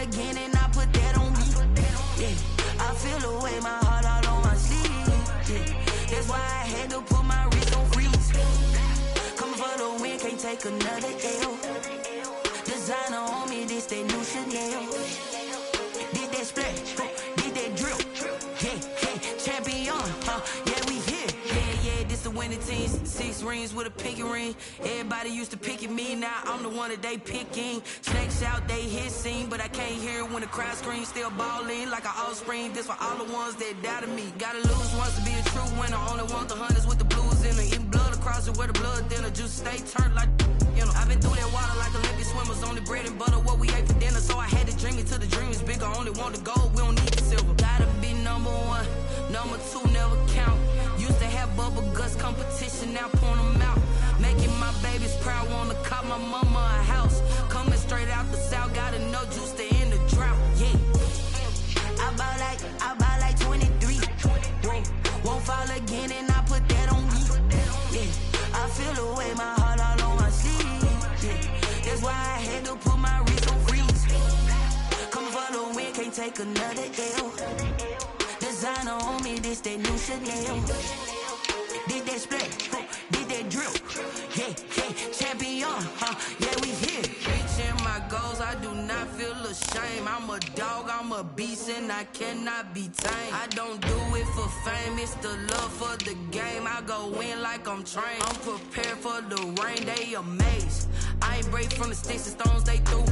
again and I put that on me. Yeah, I feel the way, my heart all on my sleeve. Yeah, that's why I had to put my wrist on freeze. Coming for the win, can't take another L. Designer on me, this that new Chanel. Did that splash, did that drill. Yeah, champion, yeah, we here. Yeah, this the winning team. 6 rings with a pinky ring. Everybody used to pick at me, now I'm the one that they picking. Snakes out, they hit scene, but I can't hear it when the crowd screams. Still balling like an offspring. This for all the ones that doubted me. Gotta lose once to be a true winner. Only want the hunters with the blues in it. Eating blood across it where the blood dinner. Just stay turned like, you know. I've been through that water like Olympic swimmers. Only bread and butter, what we ate for dinner. So I had to dream it till the dream is bigger. Only want the gold, we don't need the silver. Gotta be number 1, number 2 never count. Used to have bubble guts competition, now point them out. Making my babies proud, wanna cop my mama a house. Coming straight out the south, got enough juice to end the drought. Yeah, I buy like 23. Whoa, won't fall again and I put that on me. Yeah, I feel the way, my heart all on my sleeve. Yeah, that's why I had to put my wrist on freeze. Coming for the win, can't take another L. Designer on me, this that new Chanel. Did that splash, did that drill. Yeah, champion, yeah, we here. Reaching my goals, I do not feel ashamed. I'm a dog, I'm a beast, and I cannot be tamed. I don't do it for fame, it's the love for the game. I go in like I'm trained. I'm prepared for the rain, they amazed. I ain't break from the sticks and stones they threw.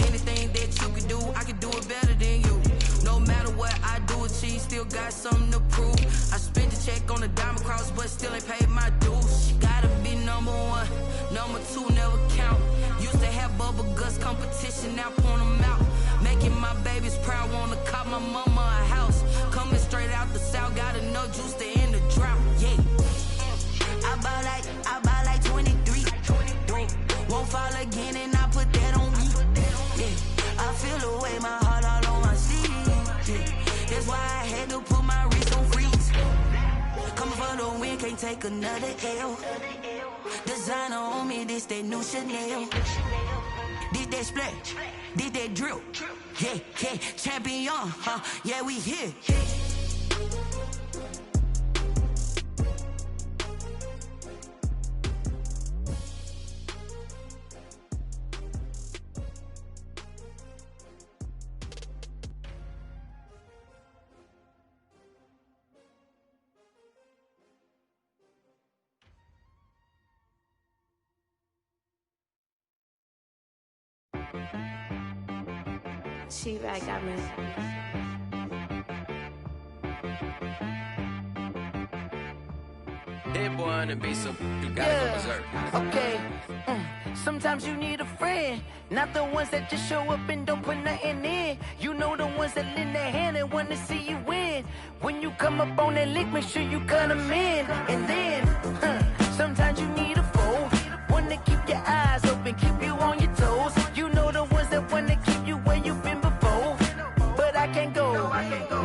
Anything that you can do, I can do it better than you. No matter what I do, achieve, still got something to prove. I spent the check on the diamond cross, but still ain't paid my dues. Gotta be number 1, number 2 never count. Used to have bubble guts competition, now point them out. Making my babies proud, wanna cop my mama a house. Coming straight out the south, got enough juice to end the drought. Yeah, I buy like 23. Whoa, won't fall again and I put that on me. Yeah, I feel the way, my heart all on my sleeve. Yeah, that's why I had to put my wrist on freeze. Coming for the win, can't take another L. Designer on me, this that new Chanel. Did that splash, did that drill. Yeah, champion, yeah, we here. She back got me. Hit boy on the beat, so you gotta go berserk. Okay. Sometimes you need a friend, not the ones that just show up and don't put nothing in. You know the ones that lend their hand and wanna see you win. When you come up on that lick, make sure you cut them in. And then, sometimes you need a foe, one to keep your eyes open, keep you on your toes. You know the ones that wanna keep you where you've been before. But I can't go,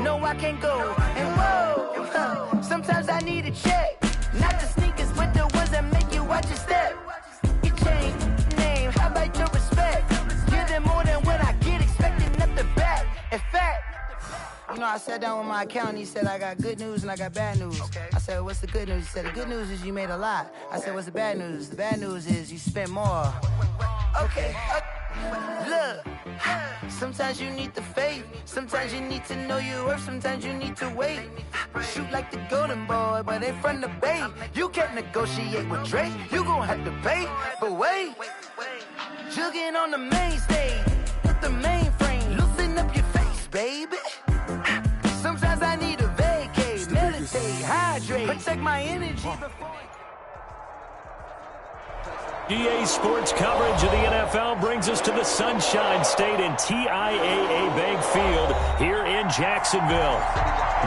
no I can't go. And whoa, sometimes I need a check. Not the sneakers, but the ones that make you watch your step. Your chain, name, how about your respect? Give them more than what I get, expecting nothing back. In fact, you know, I sat down with my accountant, he said, I got good news and I got bad news. Okay. I said, what's the good news? He said, the good news is you made a lot. I said, what's the bad news? The bad news is you spent more. Okay. Look, sometimes you need the faith, sometimes you need to know your worth, sometimes you need to wait. Shoot like the golden boy, but they from the bay. You can't negotiate with Drake, you gon' have to pay. But wait, jugging on the main stage, with the mainframe, loosen up your face, baby. Sometimes I need a vacate, meditate, hydrate, protect my energy before. EA Sports coverage of the NFL brings us to the Sunshine State in TIAA Bank Field here in Jacksonville.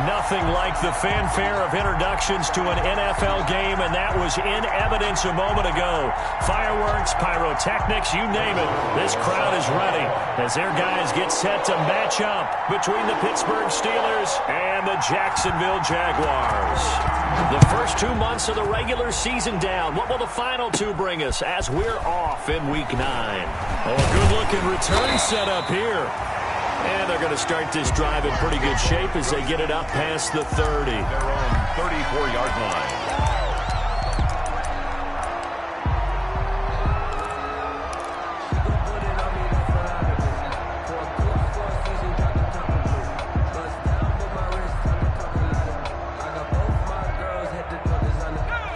Nothing like the fanfare of introductions to an NFL game, and that was in evidence a moment ago. Fireworks, pyrotechnics, you name it. This crowd is ready as their guys get set to match up between the Pittsburgh Steelers and the Jacksonville Jaguars. The first 2 months of the regular season down. What will the final 2 bring us as we're off in Week 9? Oh, a good-looking return setup here. And they're going to start this drive in pretty good shape as they get it up past the 30. Their own 34-yard line.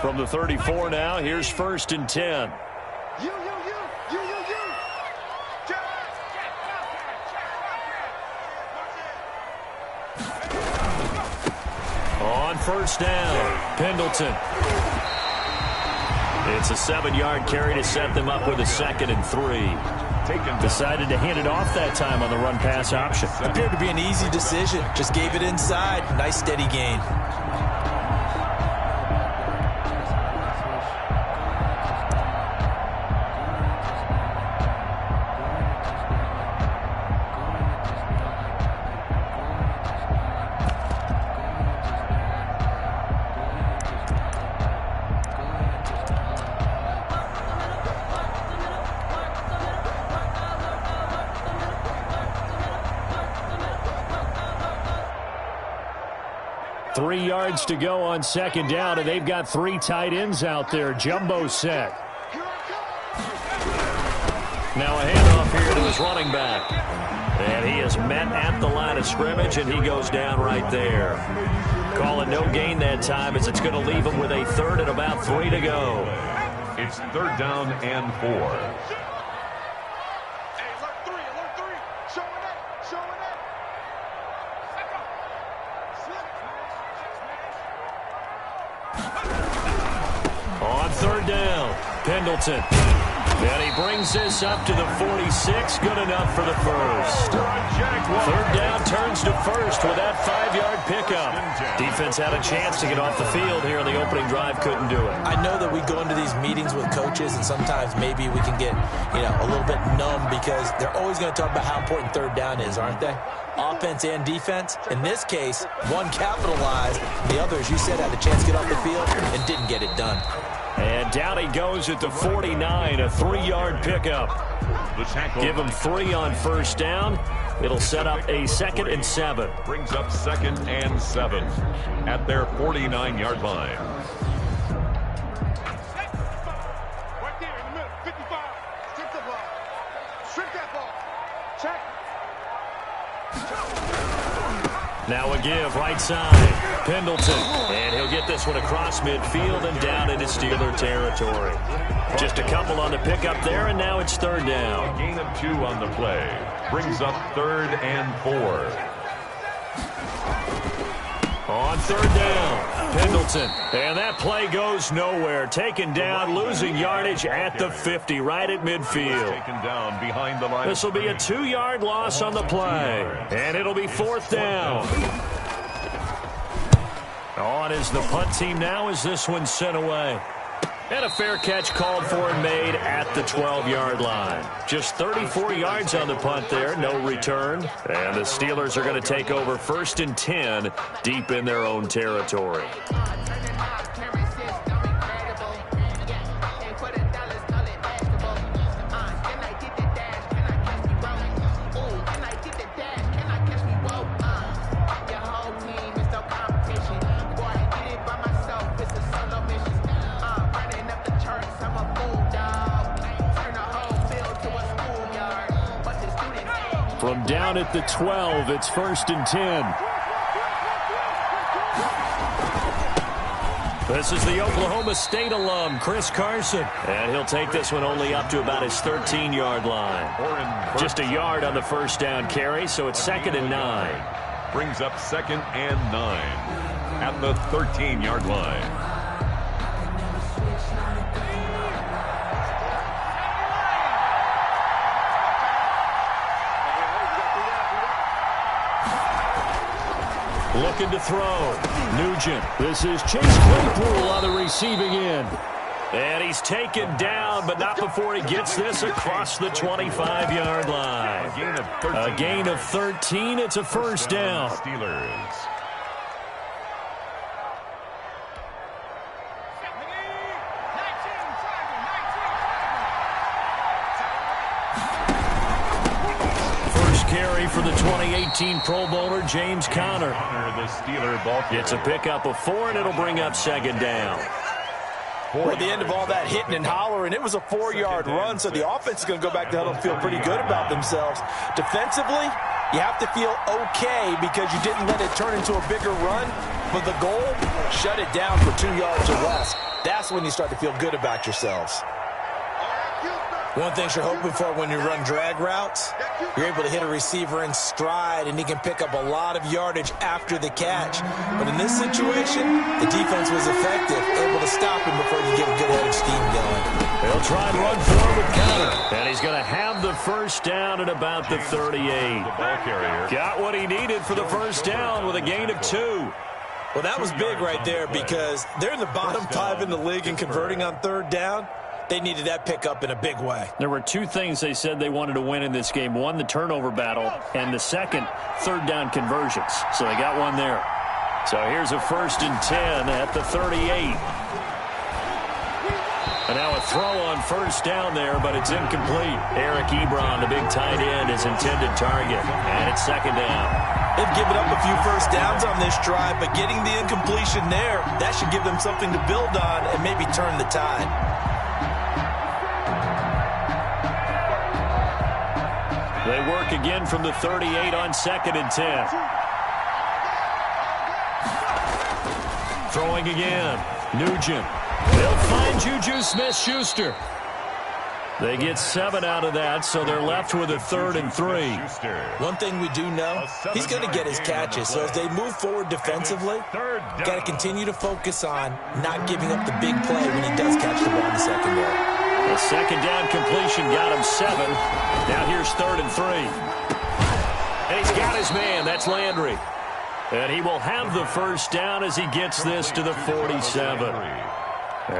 From the 34 now, here's 1st and 10. On 1st down, Pendleton. It's a 7-yard carry to set them up with a 2nd and 3. Decided to hand it off that time on the run-pass option. Appeared to be an easy decision. Just gave it inside. Nice steady gain. Three yards to go on 2nd down, and they've got 3 tight ends out there. Jumbo set. Now a handoff here to his running back. And he is met at the line of scrimmage, and he goes down right there. Call it no gain that time as it's going to leave him with a 3rd and about 3 to go. It's 3rd down and 4. On 3rd down, Pendleton. And he brings this up to the 46. Good enough for the 1st. 3rd down turns to 1st with that 5-yard pickup. Defense had a chance to get off the field here on the opening drive. Couldn't do it. I know that we go into these meetings with coaches, and sometimes maybe we can get, a little bit numb because they're always going to talk about how important 3rd down is, aren't they? Offense and defense. In this case, one capitalized. The other, as you said, had a chance to get off the field and didn't get it done. And down he goes at the 49, a 3-yard pickup. Give him 3 on 1st down. It'll set up a 2nd and 7. Brings up 2nd and 7 at their 49-yard line. Right there in the middle, 55. Strip the ball. Strip that ball. Check. Now a give, right side. Pendleton. And he'll get this one across midfield and down into Steeler territory. Just a couple on the pickup there, and now it's 3rd down. A gain of 2 on the play. Brings up 3rd and 4. On 3rd down, Pendleton. And that play goes nowhere. Taken down, losing yardage at the 50, right at midfield. Taken down behind the line. This will be a 2-yard loss on the play. And it'll be 4th down. On is the punt team now as this one's sent away. And a fair catch called for and made at the 12-yard line. Just 34 yards on the punt there, no return. And the Steelers are going to take over 1st and 10 deep in their own territory. From down at the 12, it's 1st and 10. This is the Oklahoma State alum, Chris Carson. And he'll take this one only up to about his 13-yard line. Just a yard on the 1st down carry, so it's 2nd and 9. Brings up 2nd and 9 at the 13-yard line. Looking to throw. Nugent. This is Chase Claypool on the receiving end. And he's taken down, but not before he gets this across the 25-yard line. A gain of 13. It's a 1st down. Steelers. carry for the 2018 Pro Bowler, James Conner. The Steeler ball carrier. It's a pickup of 4, and it'll bring up second down. Well, at the end of all that hitting and hollering, it was a 4-yard run, so the offense is going to go back to huddle and feel pretty good about themselves. Defensively, you have to feel okay because you didn't let it turn into a bigger run, but the goal, shut it down for 2 yards or less. That's when you start to feel good about yourselves. One thing you're hoping for when you run drag routes, you're able to hit a receiver in stride, and he can pick up a lot of yardage after the catch. But in this situation, the defense was effective, able to stop him before you get a good head of steam going. He'll try and run forward with Conner, and he's going to have the first down at about the 38. The ball carrier. Got what he needed for the first down with a gain of 2. Well, that was big right there because they're in the bottom 5 in the league in converting on third down. They needed that pickup in a big way. There were 2 things they said they wanted to win in this game. One, the turnover battle, and the second, third down conversions. So they got one there. So here's a 1st and 10 at the 38. And now a throw on first down there, but it's incomplete. Eric Ebron, the big tight end, is intended target. And it's second down. They've given up a few first downs on this drive, but getting the incompletion there, that should give them something to build on and maybe turn the tide. They work again from the 38 on 2nd and 10. Throwing again. Nugent. They'll find Juju Smith-Schuster. They get 7 out of that, so they're left with a 3rd and 3. One thing we do know, he's going to get his catches. So as they move forward defensively, got to continue to focus on not giving up the big play when he does catch the ball in the secondary. The second down completion got him 7. Now here's 3rd and 3. And he's got his man. That's Landry. And he will have the first down as he gets this to the 47.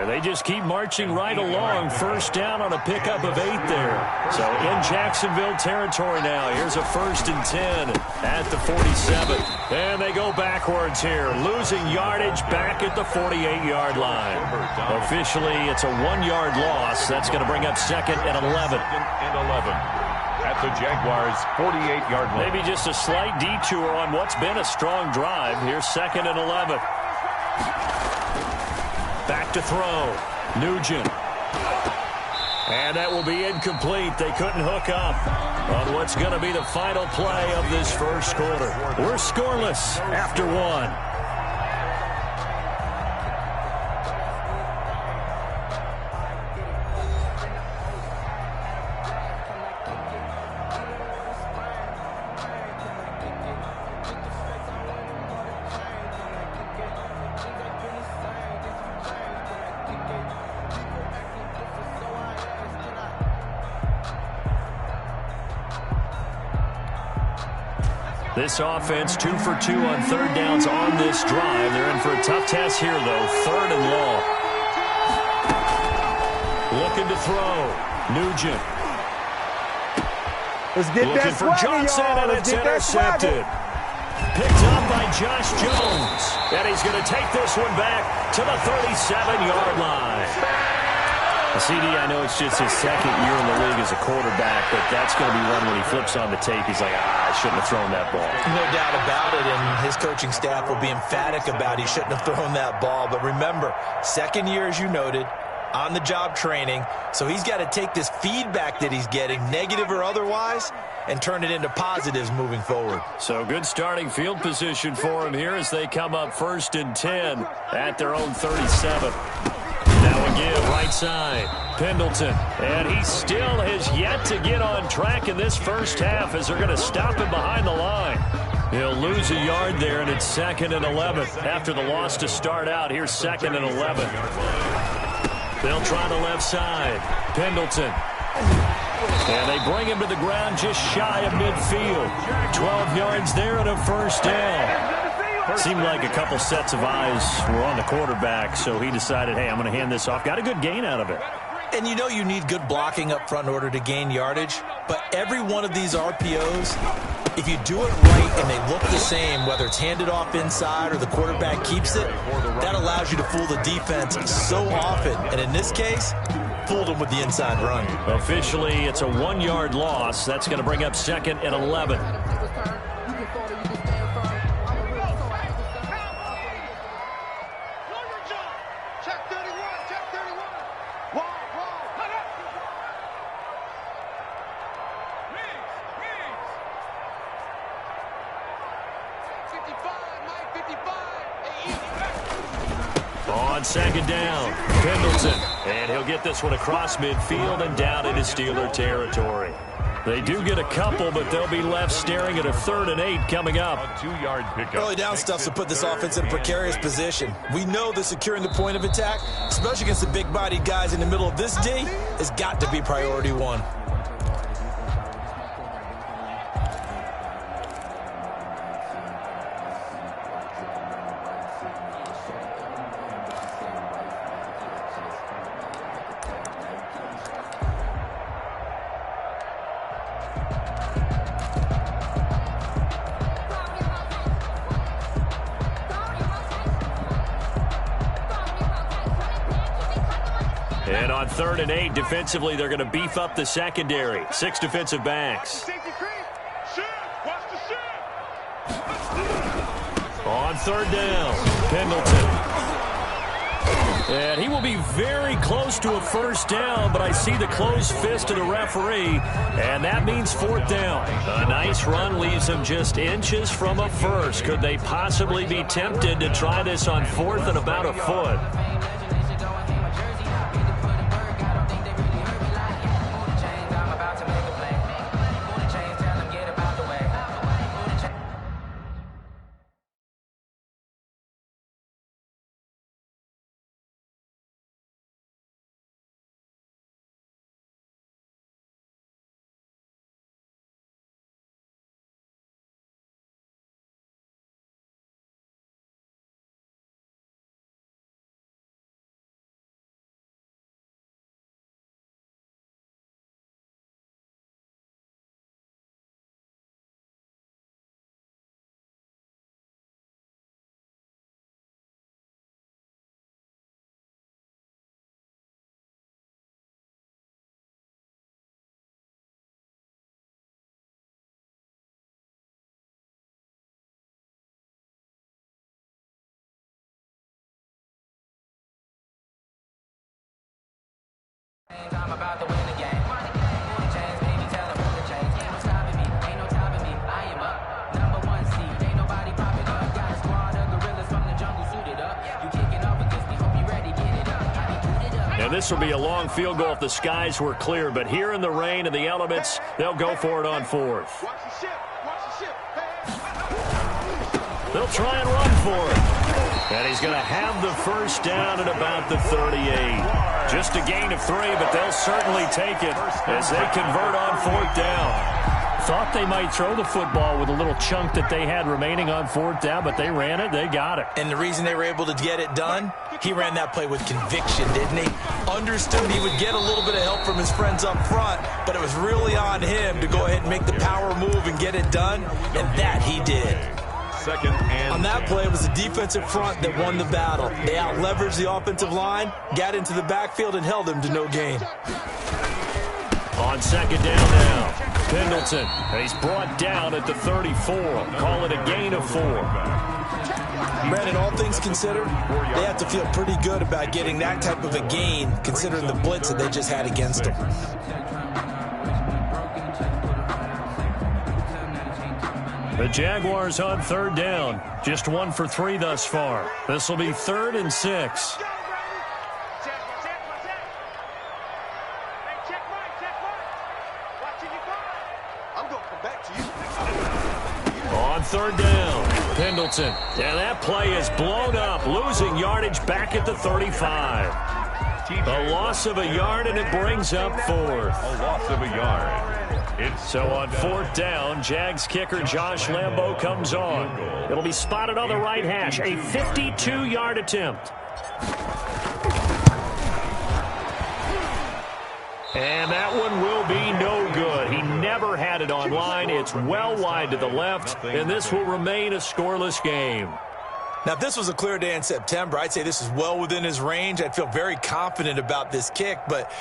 They just keep marching right along. First down on a pickup of 8 there. So in Jacksonville territory now. Here's a 1st and 10 at the 47. And they go backwards here. Losing yardage back at the 48-yard line. Officially, it's a 1-yard loss. That's going to bring up 2nd and 11. 2nd and 11 at the Jaguars' 48-yard line. Maybe just a slight detour on what's been a strong drive. Here's 2nd and 11. Back to throw. Nugent. And that will be incomplete. They couldn't hook up on what's going to be the final play of this first quarter. We're scoreless after 1. This offense 2 for 2 on third downs on this drive. They're in for a tough test here, though. 3rd and long. Looking to throw. Nugent. Let's get looking that for Johnson, and it's intercepted. Picked up by Josh Jones. And he's going to take this one back to the 37-yard line. CD, I know it's just his 2nd year in the league as a quarterback, but that's going to be one when he flips on the tape. He's like, I shouldn't have thrown that ball. No doubt about it, and his coaching staff will be emphatic about he shouldn't have thrown that ball. But remember, 2nd year, as you noted, on-the-job training, so he's got to take this feedback that he's getting, negative or otherwise, and turn it into positives moving forward. So good starting field position for him here as they come up 1st and 10 at their own 37. Now again, right side, Pendleton. And he still has yet to get on track in this first half as they're going to stop him behind the line. He'll lose a yard there, and it's 2nd and 11. After the loss to start out, here's 2nd and 11. They'll try the left side. Pendleton. And they bring him to the ground just shy of midfield. 12 yards there and a first down. Seemed like a couple sets of eyes were on the quarterback, so he decided, hey, I'm going to hand this off. Got a good gain out of it. And you know you need good blocking up front in order to gain yardage, but every one of these RPOs, if you do it right and they look the same, whether it's handed off inside or the quarterback keeps it, that allows you to fool the defense so often. And in this case, fooled him with the inside run. Officially, it's a 1-yard loss. That's going to bring up 2nd and 11. On 2nd down, Pendleton. And he'll get this one across midfield and down into Steeler territory. They do get a couple, but they'll be left staring at a 3rd and 8 coming up. A 2-yard pickup. Early down stuff to put this offense in a precarious position. We know that securing the point of attack, especially against the big-bodied guys in the middle of this D, has got to be priority 1. And on 3rd and 8, defensively, they're going to beef up the secondary. 6 defensive backs. On 3rd down, Pendleton. And he will be very close to a 1st down, but I see the closed fist of the referee, and that means 4th down. A nice run leaves them just inches from a 1st. Could they possibly be tempted to try this on 4th and about a foot? I'm about to win the game. Chains, baby, tell them the chains. Ain't no stopping me, ain't no topping me. I am up, #1 seed. Ain't nobody popping up. Got a squad of gorillas from the jungle suited up. You kicking up against me, hope you ready, get it up. I be booted up. And this will be a long field goal if the skies were clear, but here in the rain and the elements, they'll go for it on 4th. Watch the ship. Watch the ship. They'll try and run for it. And he's going to have the 1st down at about the 38. Just a gain of 3, but they'll certainly take it as they convert on 4th down. Thought they might throw the football with a little chunk that they had remaining on 4th down, but they ran it, they got it. And the reason they were able to get it done, he ran that play with conviction, didn't he? Understood he would get a little bit of help from his friends up front, but it was really on him to go ahead and make the power move and get it done, and that he did. 2nd and On that play, it was the defensive front that won the battle. They out-leveraged the offensive line, got into the backfield, and held him to no gain. On 2nd down now, Pendleton. And he's brought down at the 34. Call it a gain of 4. Brandon, all things considered, they have to feel pretty good about getting that type of a gain, considering the blitz that they just had against them. The Jaguars on 3rd down. Just 1 for 3 thus far. This will be 3rd and 6. On 3rd down, Pendleton. And that play is blown up, losing yardage back at the 35. A loss of a yard, and it brings up 4th. a loss of a yard. So on 4th down, Jags kicker Josh Lambo comes on. It'll be spotted on the right hash, a 52-yard attempt. And that one will be no good. He never had it on line. It's well wide to the left, and this will remain a scoreless game. Now, if this was a clear day in September, I'd say this is well within his range. I'd feel very confident about this kick, but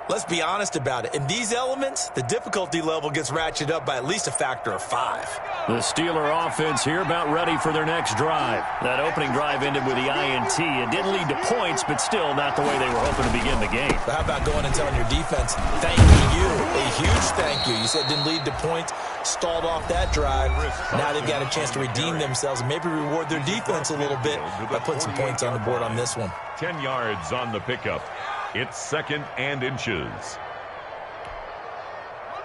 let's be honest about it. In these elements, the difficulty level gets ratcheted up by at least a factor of 5. The Steeler offense here about ready for their next drive. That opening drive ended with the INT. It didn't lead to points, but still not the way they were hoping to begin the game. But how about going and telling your defense, thank you, a huge thank you. You said it didn't lead to points, stalled off that drive. Now they've got a chance to redeem themselves and maybe reward their defense a little bit by putting some points on the board on this one. 10 yards on the pickup. It's 2nd and inches.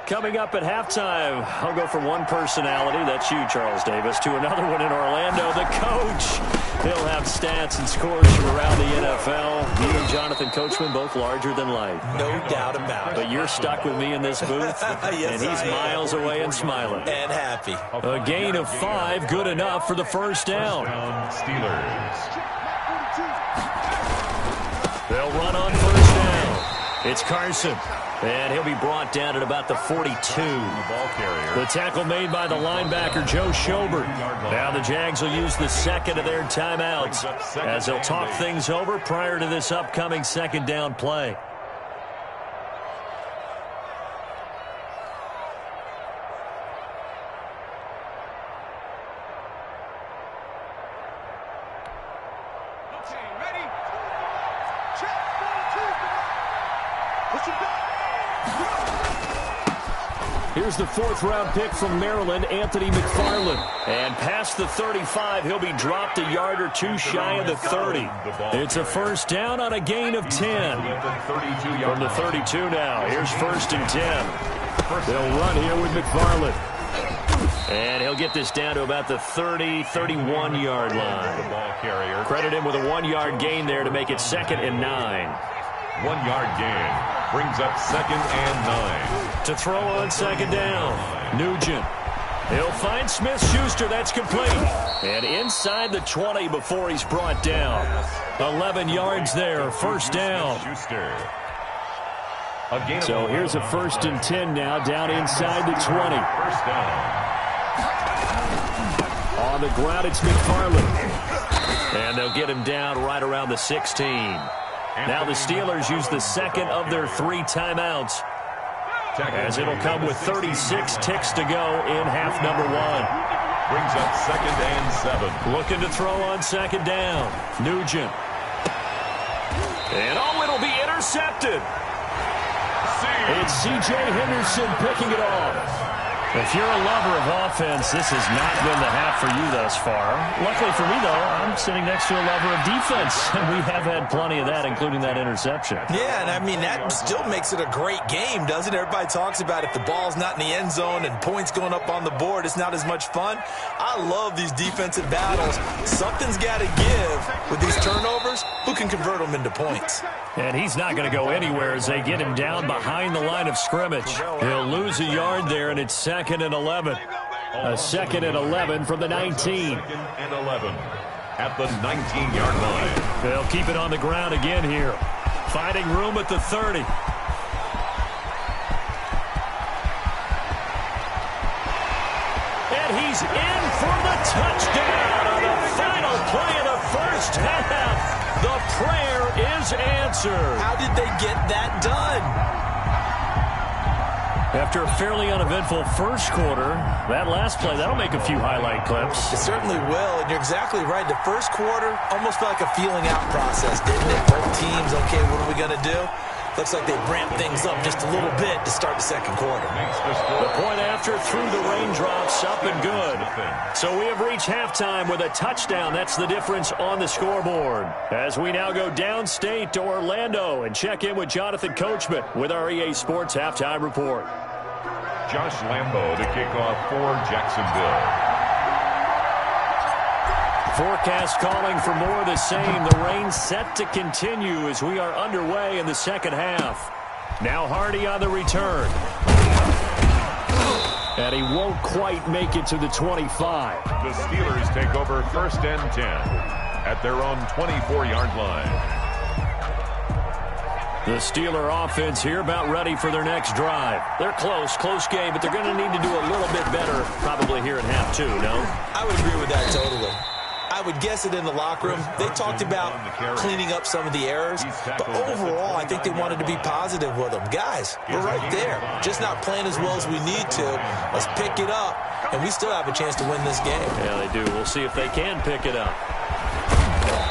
Coming up at halftime, I'll go from one personality, that's you, Charles Davis, to another one in Orlando, the coach. He'll have stats and scores from around the NFL. You and Jonathan Coachman, both larger than life. No doubt about it. But you're stuck with me in this booth, yes, and he's miles away and smiling. And happy. A gain of 5, good enough for the first down. Steelers. They'll run on first down. It's Carson. And he'll be brought down at about the 42. The tackle made by the linebacker, Joe Schobert. Now the Jags will use the second of their timeouts as they'll talk things over prior to this upcoming second down play. Here's the 4th-round pick from Maryland, Anthony McFarland. And past the 35, he'll be dropped a yard or two shy of the 30. It's a first down on a gain of 10. From the 32 now, here's 1st and 10. They'll run here with McFarland. And he'll get this down to about the 30, 31-yard line. Credit him with a 1-yard gain there to make it 2nd and 9. 1-yard gain. Brings up 2nd and 9. To throw on second down, Nugent. He'll find Smith-Schuster. That's complete. And inside the 20 before he's brought down. 11 yards there, first down. So here's a 1st and 10 now, down inside the 20. First down. On the ground, it's McFarland. And they'll get him down right around the 16. Now the Steelers use the second of their 3 timeouts, as it'll come with 36 ticks to go in half number 1. Brings up 2nd and 7. Looking to throw on second down. Nugent. And it'll be intercepted. It's C.J. Henderson picking it off. If you're a lover of offense, this has not been the half for you thus far. Luckily for me, though, I'm sitting next to a lover of defense, and we have had plenty of that, including that interception. Yeah, and I mean, that still makes it a great game, doesn't it? Everybody talks about if the ball's not in the end zone and points going up on the board, it's not as much fun. I love these defensive battles. Something's got to give with these turnovers. Who can convert them into points? And he's not going to go anywhere as they get him down behind the line of scrimmage. He'll lose a yard there, and it's 2nd and 11. A 2nd and 11 from the 19. 2nd and 11 at the 19-yard line. They'll keep it on the ground again here. Finding room at the 30. And he's in for the touchdown on the final play of the first half. The prayer is answered. How did they get that done? After a fairly uneventful first quarter, that last play, that'll make a few highlight clips. It certainly will, and you're exactly right. The first quarter almost felt like a feeling out process, didn't it? Both teams, okay, what are we going to do? Looks like they ramped things up just a little bit to start the second quarter. The point after through the raindrops, up and good. So we have reached halftime with a touchdown. That's the difference on the scoreboard. As we now go downstate to Orlando and check in with Jonathan Coachman with our EA Sports Halftime Report. Josh Lambo to kick off for Jacksonville. Forecast calling for more of the same. The rain set to continue as we are underway in the second half. Now Hardy on the return. And he won't quite make it to the 25. The Steelers take over 1st and 10 at their own 24-yard line. The Steeler offense here about ready for their next drive. They're close game, but they're going to need to do a little bit better probably here in half 2, no? I would agree with that totally. I I would guess it in the locker room. They talked about cleaning up some of the errors, but overall, I think they wanted to be positive with them. Guys, we're right there. Just not playing as well as we need to. Let's pick it up, and we still have a chance to win this game. Yeah, they do. We'll see if they can pick it up.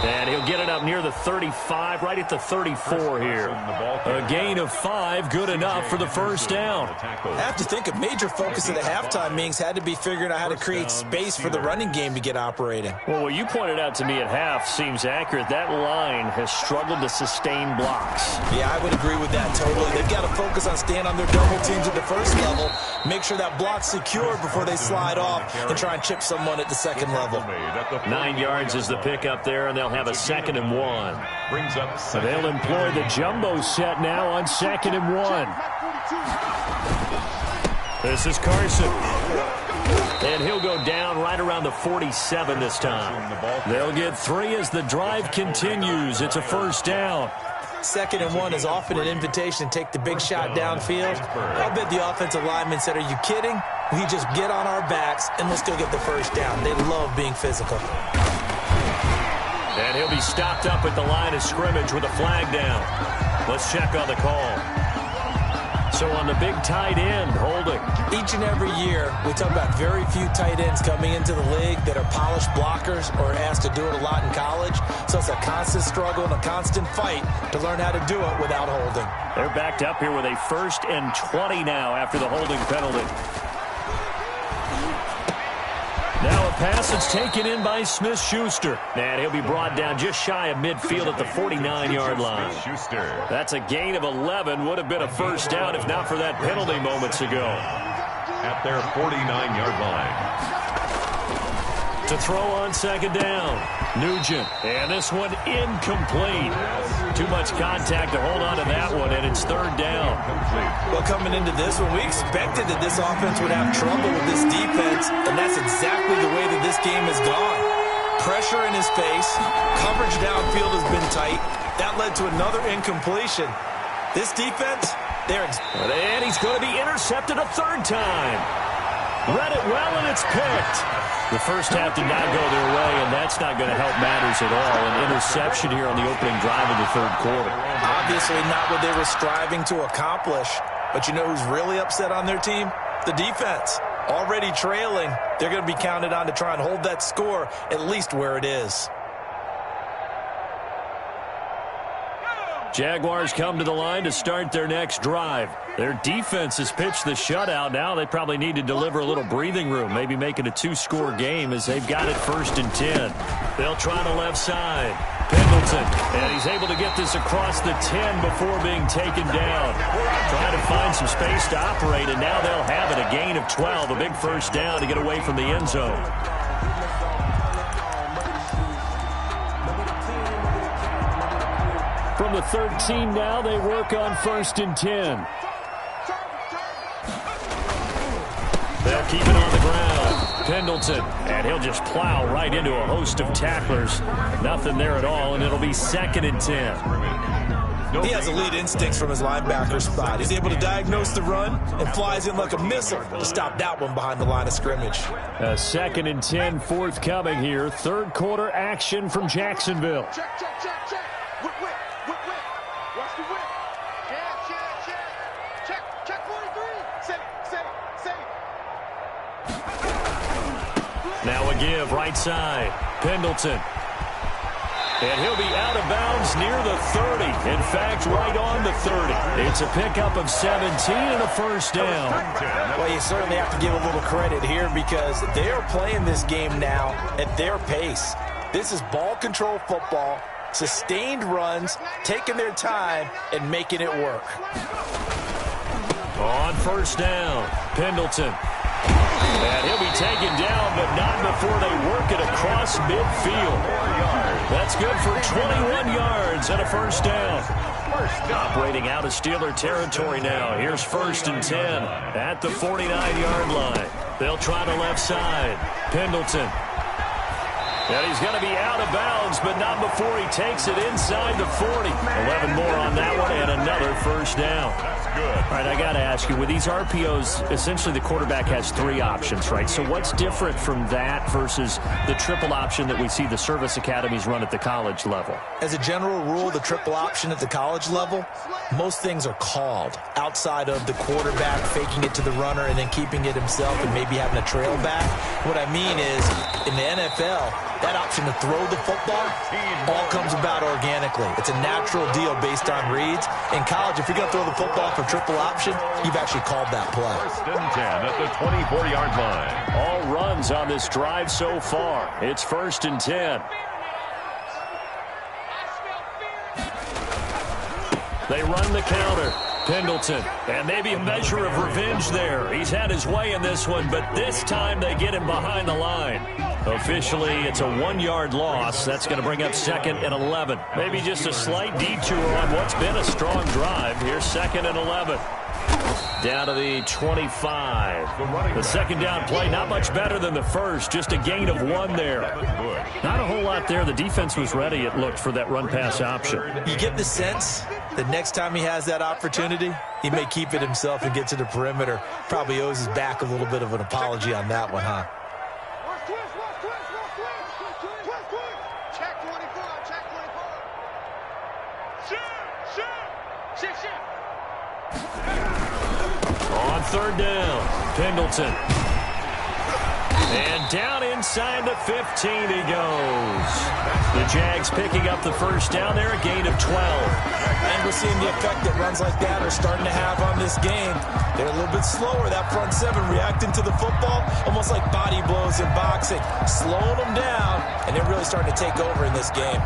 And he'll get it up near the 35, right at the 34 here. A gain of 5, good enough for the first down. I have to think a major focus of the halftime meetings had to be figuring out how to create space for the running game to get operating. Well, what you pointed out to me at half seems accurate. That line has struggled to sustain blocks. Yeah, I would agree with that totally. They've got to focus on staying on their double teams at the first level, make sure that block's secured before they slide off and try and chip someone at the second level. 9 yards is the pickup there, and they'll have a 2nd and 1. So they'll employ the jumbo set now on 2nd and 1. This is Carson. And he'll go down right around the 47 this time. They'll get 3 as the drive continues. It's a first down. 2nd and 1 is often an invitation to take the big shot downfield. I'll bet the offensive lineman said, "Are you kidding? We just get on our backs and let's go get the first down." They love being physical. And he'll be stopped up at the line of scrimmage with a flag down. Let's check on the call. So on the big tight end, holding. Each and every year, we talk about very few tight ends coming into the league that are polished blockers or asked to do it a lot in college. So it's a constant struggle and a constant fight to learn how to do it without holding. They're backed up here with a 1st and 20 now after the holding penalty. Now a pass that's taken in by Smith-Schuster. And he'll be brought down just shy of midfield at the 49-yard line. That's a gain of 11. Would have been a first down if not for that penalty moments ago. At their 49-yard line. To throw on 2nd down, Nugent. And this one incomplete. Too much contact to hold on to that one, and it's 3rd down. Well, coming into this one, we expected that this offense would have trouble with this defense, and that's exactly the way that this game has gone. Pressure in his face, coverage downfield has been tight. That led to another incompletion. This defense, and he's going to be intercepted a 3rd time. Read it well, and it's picked. The first half did not go their way, and that's not going to help matters at all. An interception here on the opening drive of the 3rd quarter. Obviously not what they were striving to accomplish. But you know who's really upset on their team? The defense. Already trailing, they're going to be counted on to try and hold that score at least where it is. Jaguars come to the line to start their next drive. Their defense has pitched the shutout. Now they probably need to deliver a little breathing room, maybe make it a 2-score game as they've got it 1st and 10. They'll try the left side. Pendleton, and he's able to get this across the 10 before being taken down. Trying to find some space to operate, and now they'll have it. A gain of 12, a big first down to get away from the end zone. From the 13 now, they work on 1st and 10. They'll keep it on the ground. Pendleton, and he'll just plow right into a host of tacklers. Nothing there at all, and it'll be 2nd and 10. He has elite instincts from his linebacker spot. He's able to diagnose the run and flies in like a missile to stop that one behind the line of scrimmage. A 2nd and 10 forthcoming here. 3rd quarter action from Jacksonville. Check, check, check, check. Whip. Watch the whip. Check. Check 43. Set it. Now a give, right side. Pendleton. And he'll be out of bounds near the 30. In fact, right on the 30. It's a pickup of 17 and a first down. Well, you certainly have to give a little credit here because they are playing this game now at their pace. This is ball control football, sustained runs, taking their time, and making it work. On first down, Pendleton. And he'll be taken down, but not before they work it across midfield. That's good for 21 yards and a first down. Operating out of Steeler territory now. Here's 1st and 10 at the 49-yard line. They'll try the left side. Pendleton. And he's going to be out of bounds, but not before he takes it inside the 40. 11 more on that one and another first down. good. All right, I got to ask you, with these RPOs, essentially the quarterback has 3 options, right? So what's different from that versus the triple option that we see the service academies run at the college level? As a general rule, the triple option at the college level, most things are called outside of the quarterback faking it to the runner and then keeping it himself and maybe having a trail back. What I mean is, in the NFL, that option to throw the football all comes about organically. It's a natural deal based on reads. In college, if you're going to throw the football for triple option, you've actually called that play. 1st and 10 at the 24-yard line. All runs on this drive so far. It's 1st and 10. They run the counter. Pendleton, and maybe a measure of revenge there. He's had his way in this one, but this time they get him behind the line. Officially, it's a 1-yard loss. That's going to bring up 2nd and 11. Maybe just a slight detour on what's been a strong drive. Here's 2nd and 11. Down to the 25. The second down play, not much better than the first. Just a gain of 1 there. Not a whole lot there. The defense was ready, it looked, for that run-pass option. You get the sense that next time he has that opportunity, he may keep it himself and get to the perimeter. Probably owes his back a little bit of an apology on that one, huh? Check 24, check 24. Shoot. On 3rd down, Pendleton. And down inside the 15 he goes. The Jags picking up the first down there, a gain of 12. And we're seeing the effect that runs like that are starting to have on this game. They're a little bit slower, that front 7 reacting to the football, almost like body blows in boxing, slowing them down, and they're really starting to take over in this game.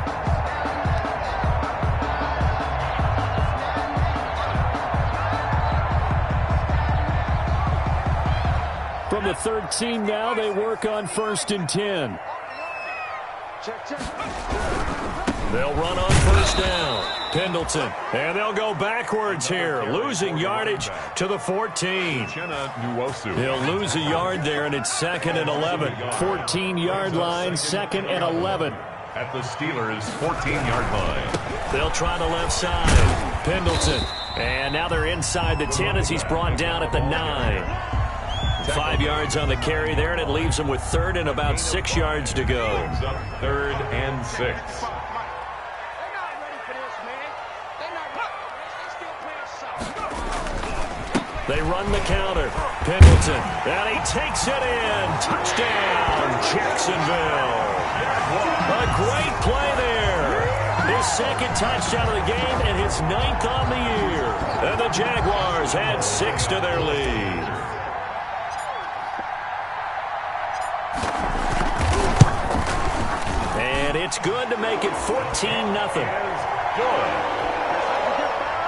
From the 13 now, they work on 1st and 10. They'll run on 1st down. Pendleton. And they'll go backwards here, losing yardage to the 14. They'll lose a yard there, and it's 2nd and 11. 14-yard line, 2nd and 11. At the Steelers' 14-yard line. They'll try the left side. Pendleton. And now they're inside the 10 as he's brought down at the 9. 5 yards on the carry there, and it leaves them with 3rd and about 6 yards to go. 3rd and 6. They run the counter. Pendleton, and he takes it in. Touchdown, Jacksonville. A great play there. His 2nd touchdown of the game and his 9th on the year. And the Jaguars add 6 to their lead. And it's good to make it 14-0. Good.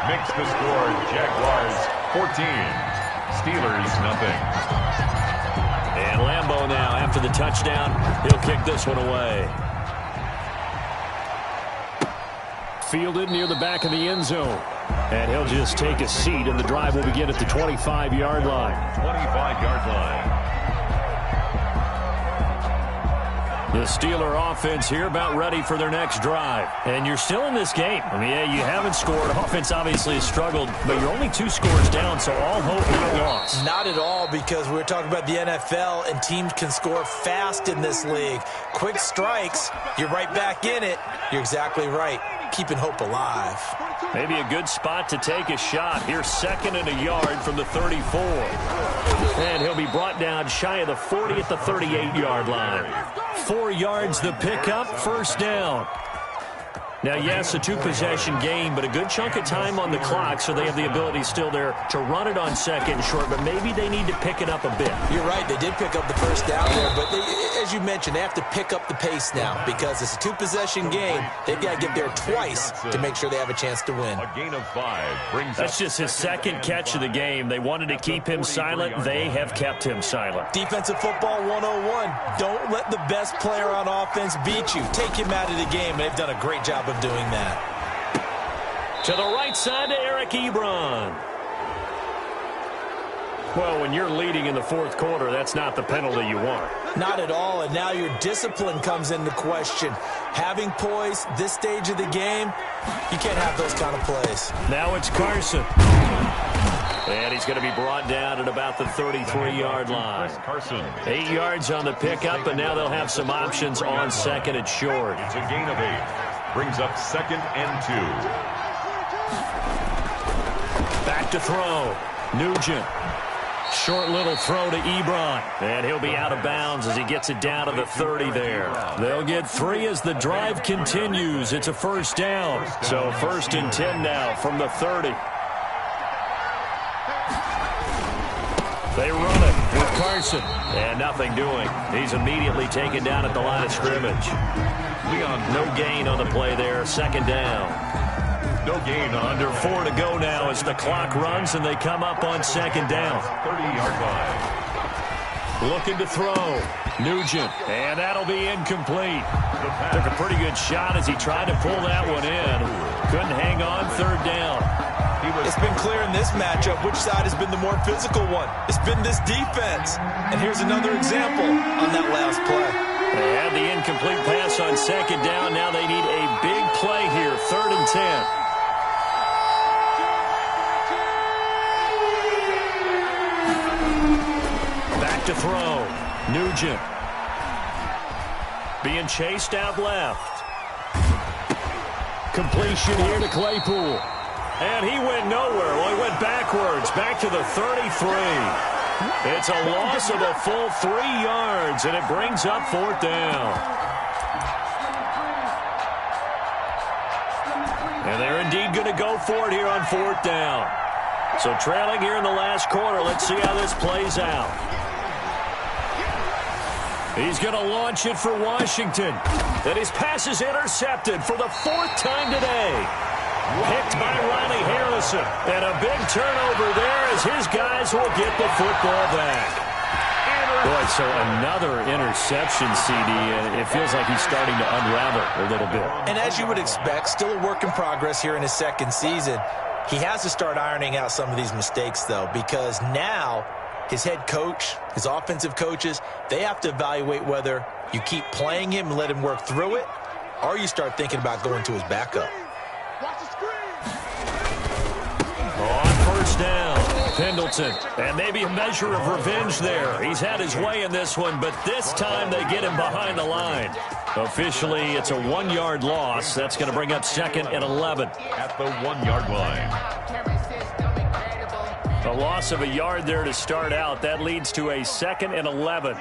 Makes the score Jaguars 14. Steelers nothing. And Lambeau now, after the touchdown, he'll kick this one away. Fielded near the back of the end zone. And he'll just take a seat, and the drive will begin at the 25-yard line. 25-yard line. The Steeler offense here about ready for their next drive. And you're still in this game. I mean, yeah, you haven't scored. Offense obviously has struggled, but you're only 2 scores down, so all hope not lost. Not at all, because we're talking about the NFL, and teams can score fast in this league. Quick strikes, you're right back in it. You're exactly right. Keeping hope alive. Maybe a good spot to take a shot. Here's 2nd and a yard from the 34. And he'll be brought down shy of the 40 at the 38-yard line. 4 yards the pickup, 1st down. Now, yes, a 2-possession game, but a good chunk of time on the clock, so they have the ability still there to run it on 2nd and short, but maybe they need to pick it up a bit. You're right. They did pick up the 1st down there, but as you mentioned, they have to pick up the pace now because it's a 2-possession game. They've got to get there twice to make sure they have a chance to win. A gain of 5 brings That's just his 2nd catch of the game. They wanted to keep him silent. They have kept him silent. Defensive football 101. Don't let the best player on offense beat you. Take him out of the game, and they've done a great job of doing that. To the right side to Eric Ebron. Well, when you're leading in the 4th quarter, that's not the penalty you want. Not at all, and now your discipline comes into question. Having poise this stage of the game, you can't have those kind of plays. Now it's Carson. And he's going to be brought down at about the 33-yard line. 8 yards on the pickup, and now they'll have some options on second and short. It's a gain of 8. Brings up 2nd and 2. Back to throw. Nugent. Short little throw to Ebron. And he'll be out of bounds as he gets it down to the 30 there. They'll get 3 as the drive continues. It's a first down. So 1st and 10 now from the 30. They run it with Carson. And nothing doing. He's immediately taken down at the line of scrimmage. No gain on the play there. 2nd down. No gain. Under 4 to go now as the clock runs and they come up on 2nd down. 30-yard line. Looking to throw. Nugent. And that'll be incomplete. Took a pretty good shot as he tried to pull that one in. Couldn't hang on. 3rd down. It's been clear in this matchup which side has been the more physical one. It's been this defense. And here's another example on that last play. They had the incomplete pass on 2nd down. Now they need a big play here. 3rd and 10. Back to throw. Nugent. Being chased out left. Completion here to Claypool. And he went nowhere. Well, he went backwards, back to the 33. It's a loss of a full 3 yards, and it brings up 4th down. And they're indeed going to go for it here on 4th down. So trailing here in the last quarter. Let's see how this plays out. He's going to launch it for Washington. And his pass is intercepted for the 4th time today. Picked by Riley Harrison. And a big turnover there as his guys will get the football back. Boy, so another interception, CD. And it feels like he's starting to unravel a little bit. And as you would expect, still a work in progress here in his 2nd season. He has to start ironing out some of these mistakes, though, because now his head coach, his offensive coaches, they have to evaluate whether you keep playing him and let him work through it, or you start thinking about going to his backup. On 1st down, Pendleton. And maybe a measure of revenge there. He's had his way in this one, but this time they get him behind the line. Officially, it's a 1-yard loss. That's going to bring up 2nd and 11. At the 1-yard line. A loss of a yard there to start out. That leads to a 2nd and 11.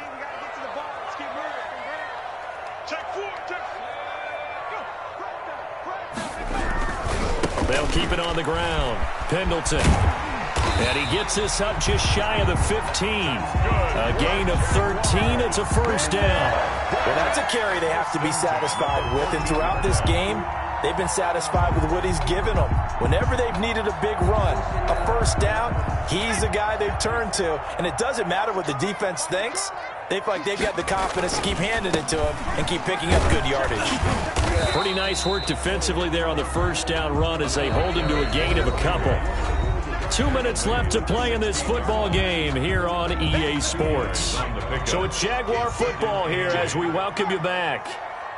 They'll keep it on the ground. Pendleton. And he gets this up just shy of the 15. A gain of 13. It's a 1st down. Well, that's a carry they have to be satisfied with. And throughout this game, they've been satisfied with what he's given them. Whenever they've needed a big run, a 1st down, he's the guy they've turned to. And it doesn't matter what the defense thinks. They feel like they've got the confidence to keep handing it to him and keep picking up good yardage. Pretty nice work defensively there on the 1st down run as they hold him to a gain of a couple. 2 minutes left to play in this football game here on EA Sports. So it's Jaguar football here as we welcome you back.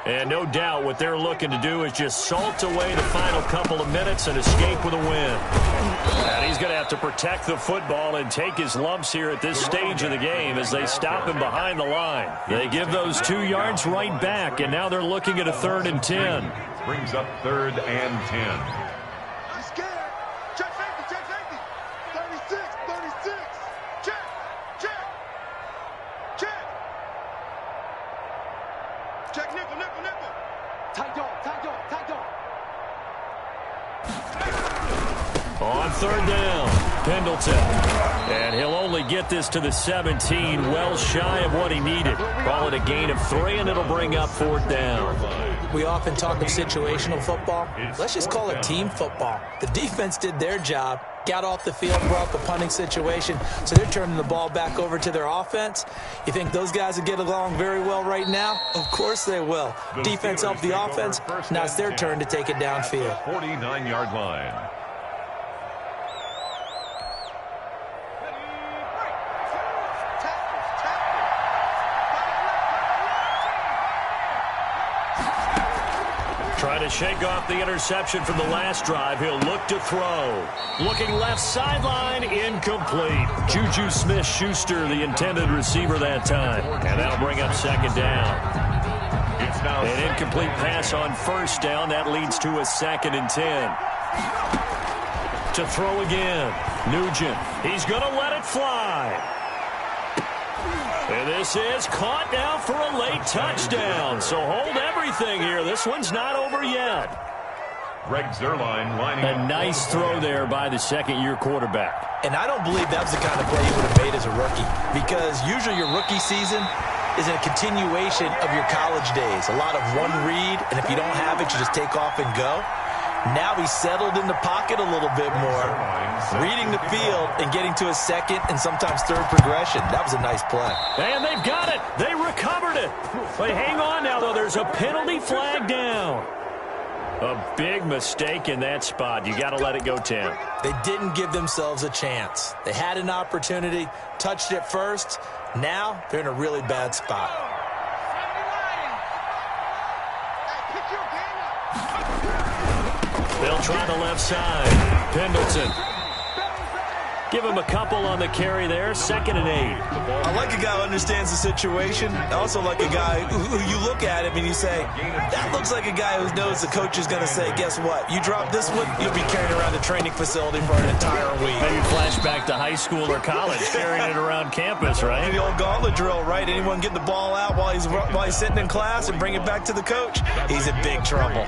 And no doubt what they're looking to do is just salt away the final couple of minutes and escape with a win. And he's going to have to protect the football and take his lumps here at this stage of the game as they stop him behind the line. They give those 2 yards right back, and now they're looking at a 3rd and 10. Brings up 3rd and 10. I'm scared. Check safety, check safety. 36, 36. Check, check, check. Check nickel, nickel, nickel. Tight dog, tight dog, tight dog. On 3rd down, Pendleton. And he'll only get this to the 17, well shy of what he needed. Call it a gain of 3, and it'll bring up 4th down. We often talk of situational football. Let's just call it team football. The defense did their job, got off the field, brought the punting situation, so they're turning the ball back over to their offense. You think those guys will get along very well right now? Of course they will. Defense helped the offense. Now it's their turn to take it downfield. 49-yard line. Trying to shake off the interception from the last drive. He'll look to throw. Looking left sideline, incomplete. Juju Smith-Schuster, the intended receiver that time. And that'll bring up second down. An incomplete pass on first down. That leads to a 2nd and 10. To throw again. Nugent. He's going to let it fly. And this is caught now for a late touchdown. So hold everything here. This one's not over yet. Greg Zuerlein lining up. A nice throw there by the second-year quarterback. And I don't believe that was the kind of play he would have made as a rookie, because usually your rookie season is a continuation of your college days. A lot of one read, and if you don't have it, you just take off and go. Now he's settled in the pocket a little bit more, reading the field and getting to a second and sometimes third progression. That was a nice play. And they've got it. They recovered it. But hang on now, though. There's a penalty flag down. A big mistake in that spot. You got to let it go, Tim. They didn't give themselves a chance. They had an opportunity, touched it first. Now they're in a really bad spot. They'll try the left side. Pendleton. Give him a couple on the carry there. 2nd and 8. I like a guy who understands the situation. I also like a guy who you look at him and you say, that looks like a guy who knows the coach is going to say, guess what? You drop this one, you'll be carrying around the training facility for an entire week. Maybe flashback to high school or college, carrying it around campus, right? The old gauntlet drill, right? Anyone get the ball out while he's sitting in class and bring it back to the coach? He's in big trouble.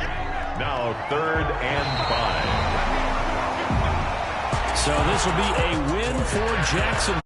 Now 3rd and 5. So this will be a win for Jackson.